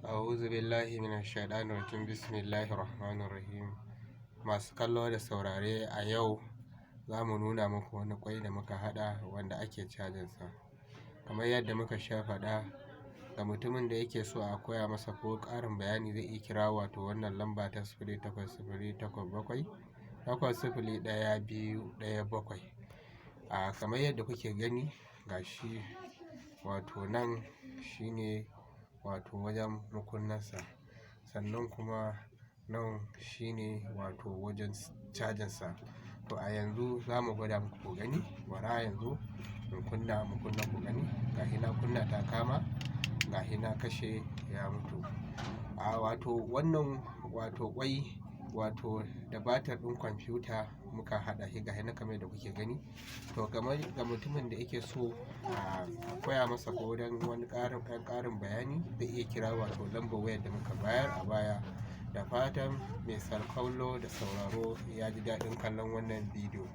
A'udhu billahi minash shaitanir rajim. Bismillahir rahmanir rahim. Masu kallo da saurare, a yau za mu nuna muku wani kwai da muka hada wanda ake cajin sa. Kamar yadda muka sha faɗa, ga mutumin da yake so a koya masa ko ƙarin bayani zai iya kira wato wannan lamba ta 0808780117. Kamar yadda kuke gani gashi, wato nan shine wato wajen makunnansa, sannan kuma nan shine wato wajen cajinsa. To a yanzu za mu gwada muku ku gani. Bara yanzu mu kunna ku gani. Gashi na kunna ta kama, gashi na kashe ya mutu. Wato wannan wato kwai wato da batir ɗin kwamfuta muka haɗa shi, gashi na kamar da kuke gani. To kamar ga mutumin da yake so a koya masa ko dan wani ƙarin bayani, zai iya kira wato lambar wayar da muka bayar a baya. Da fatan mai kallo da sauraro ya ji daɗin kallon wannan bidiyo.